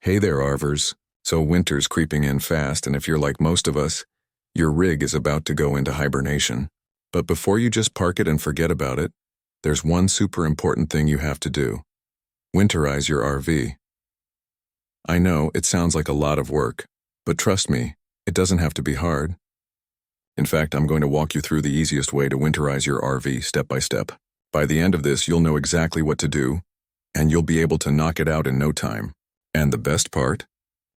Hey there, RVers. So winter's creeping in fast, and if you're like most of us, your rig is about to go into hibernation. But before you just park it and forget about it, there's one super important thing you have to do. Winterize your RV. I know, it sounds like a lot of work, but trust me, it doesn't have to be hard. In fact, I'm going to walk you through the easiest way to winterize your RV step by step. By the end of this, you'll know exactly what to do, and you'll be able to knock it out in no time. And the best part?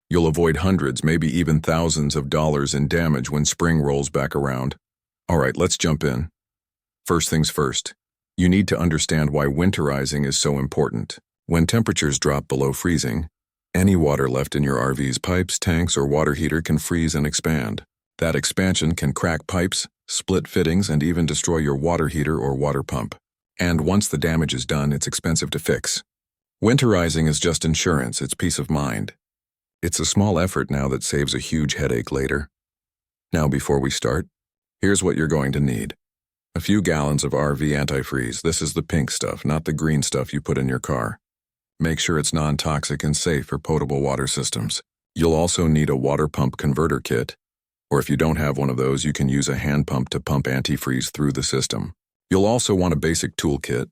You'll avoid hundreds, maybe even thousands of dollars in damage when spring rolls back around. All right, let's jump in. First things first, you need to understand why winterizing is so important. When temperatures drop below freezing, any water left in your RV's pipes, tanks, or water heater can freeze and expand. That expansion can crack pipes, split fittings, and even destroy your water heater or water pump. And once the damage is done, it's expensive to fix. Winterizing is just insurance, it's peace of mind. It's a small effort now that saves a huge headache later. Now before we start, here's what you're going to need. A few gallons of RV antifreeze. This is the pink stuff, not the green stuff you put in your car. Make sure it's non-toxic and safe for potable water systems. You'll also need a water pump converter kit, or if you don't have one of those, you can use a hand pump to pump antifreeze through the system. You'll also want a basic toolkit,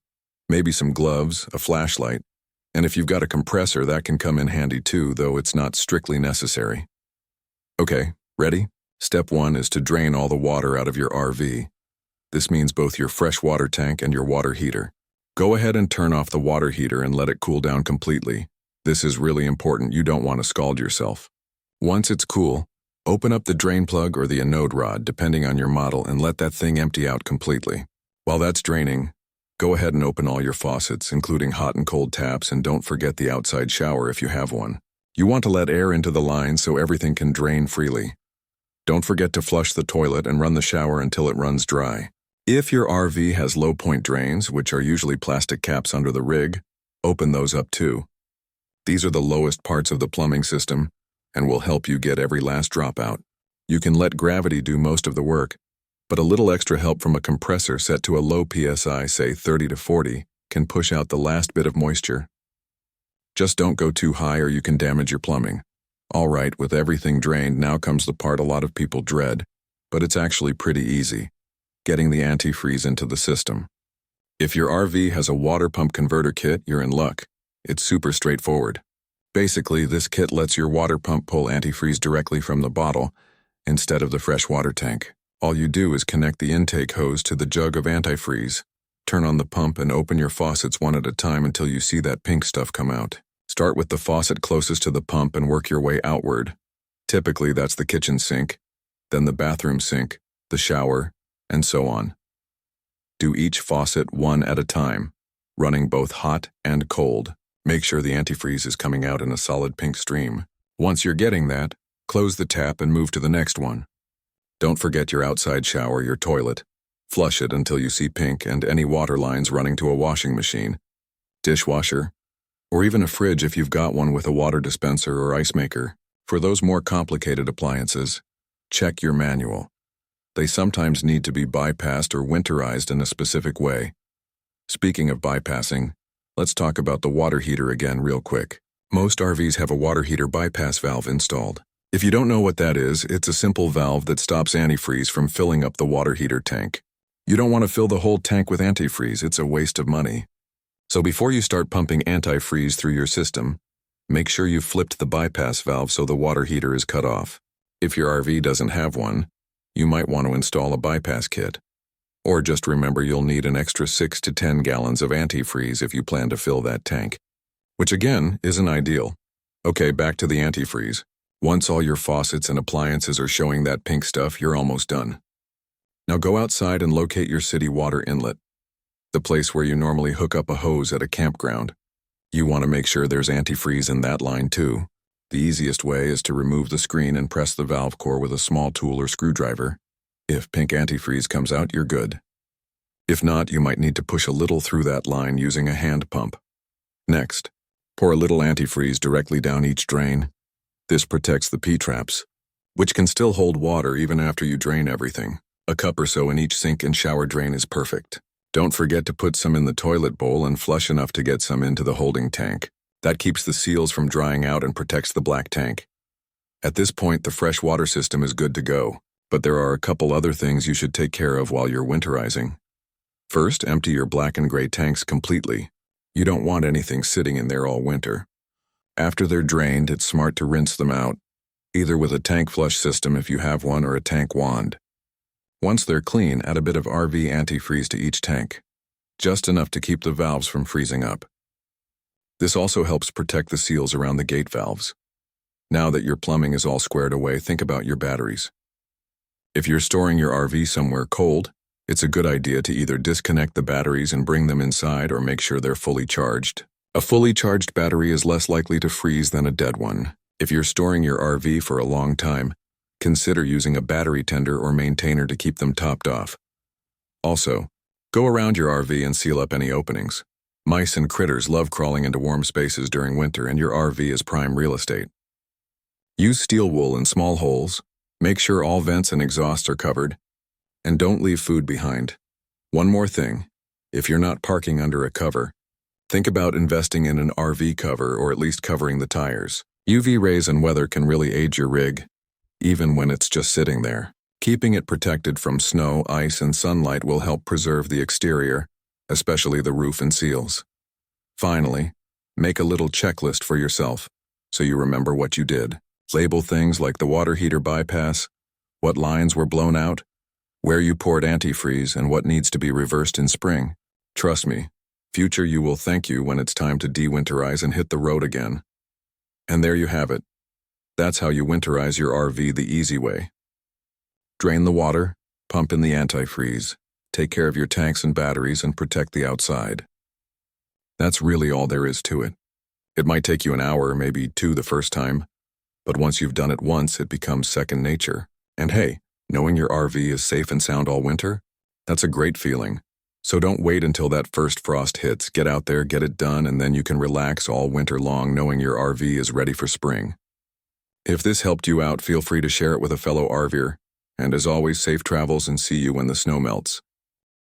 maybe some gloves, a flashlight, and if you've got a compressor, that can come in handy too, though it's not strictly necessary. Okay, ready? Step 1 is to drain all the water out of your RV. This means both your fresh water tank and your water heater. Go ahead and turn off the water heater and let it cool down completely. This is really important, you don't want to scald yourself. Once it's cool, open up the drain plug or the anode rod, depending on your model, and let that thing empty out completely. While that's draining, go ahead and open all your faucets, including hot and cold taps, and don't forget the outside shower if you have one. You want to let air into the line so everything can drain freely. Don't forget to flush the toilet and run the shower until it runs dry. If your RV has low-point drains, which are usually plastic caps under the rig, open those up too. These are the lowest parts of the plumbing system and will help you get every last drop out. You can let gravity do most of the work, but a little extra help from a compressor set to a low PSI, say 30 to 40, can push out the last bit of moisture. Just don't go too high or you can damage your plumbing. All right, with everything drained, now comes the part a lot of people dread, but it's actually pretty easy. Getting the antifreeze into the system. If your RV has a water pump converter kit, you're in luck. It's super straightforward. Basically, this kit lets your water pump pull antifreeze directly from the bottle instead of the fresh water tank. All you do is connect the intake hose to the jug of antifreeze, turn on the pump, and open your faucets one at a time until you see that pink stuff come out. Start with the faucet closest to the pump and work your way outward. Typically, that's the kitchen sink, then the bathroom sink, the shower, and so on. Do each faucet one at a time, running both hot and cold. Make sure the antifreeze is coming out in a solid pink stream. Once you're getting that, close the tap and move to the next one. Don't forget your outside shower, your toilet. Flush it until you see pink and any water lines running to a washing machine, dishwasher, or even a fridge if you've got one with a water dispenser or ice maker. For those more complicated appliances, check your manual. They sometimes need to be bypassed or winterized in a specific way. Speaking of bypassing, let's talk about the water heater again real quick. Most RVs have a water heater bypass valve installed. If you don't know what that is, it's a simple valve that stops antifreeze from filling up the water heater tank. You don't want to fill the whole tank with antifreeze, it's a waste of money. So before you start pumping antifreeze through your system, make sure you've flipped the bypass valve so the water heater is cut off. If your RV doesn't have one, you might want to install a bypass kit. Or just remember you'll need an extra 6 to 10 gallons of antifreeze if you plan to fill that tank, which again isn't ideal. Okay, back to the antifreeze. Once all your faucets and appliances are showing that pink stuff, you're almost done. Now go outside and locate your city water inlet, the place where you normally hook up a hose at a campground. You want to make sure there's antifreeze in that line too. The easiest way is to remove the screen and press the valve core with a small tool or screwdriver. If pink antifreeze comes out, you're good. If not, you might need to push a little through that line using a hand pump. Next, pour a little antifreeze directly down each drain. This protects the P-traps, which can still hold water even after you drain everything. A cup or so in each sink and shower drain is perfect. Don't forget to put some in the toilet bowl and flush enough to get some into the holding tank. That keeps the seals from drying out and protects the black tank. At this point, the fresh water system is good to go, but there are a couple other things you should take care of while you're winterizing. First, empty your black and gray tanks completely. You don't want anything sitting in there all winter. After they're drained, it's smart to rinse them out, either with a tank flush system if you have one or a tank wand. Once they're clean, add a bit of RV antifreeze to each tank, just enough to keep the valves from freezing up. This also helps protect the seals around the gate valves. Now that your plumbing is all squared away, think about your batteries. If you're storing your RV somewhere cold, it's a good idea to either disconnect the batteries and bring them inside or make sure they're fully charged. A fully charged battery is less likely to freeze than a dead one. If you're storing your RV for a long time, consider using a battery tender or maintainer to keep them topped off. Also, go around your RV and seal up any openings. Mice and critters love crawling into warm spaces during winter, and your RV is prime real estate. Use steel wool in small holes, make sure all vents and exhausts are covered, and don't leave food behind. One more thing, if you're not parking under a cover, think about investing in an RV cover or at least covering the tires. UV rays and weather can really age your rig, even when it's just sitting there. Keeping it protected from snow, ice, and sunlight will help preserve the exterior, especially the roof and seals. Finally, make a little checklist for yourself so you remember what you did. Label things like the water heater bypass, what lines were blown out, where you poured antifreeze, and what needs to be reversed in spring. Trust me, future you will thank you when it's time to de-winterize and hit the road again. And there you have it. That's how you winterize your RV the easy way. Drain the water, pump in the antifreeze, take care of your tanks and batteries, and protect the outside. That's really all there is to it. It might take you an hour, maybe two the first time, but once you've done it once, it becomes second nature. And hey, knowing your RV is safe and sound all winter, that's a great feeling. So don't wait until that first frost hits. Get out there, get it done, and then you can relax all winter long knowing your RV is ready for spring. If this helped you out, feel free to share it with a fellow RVer. And as always, safe travels and see you when the snow melts.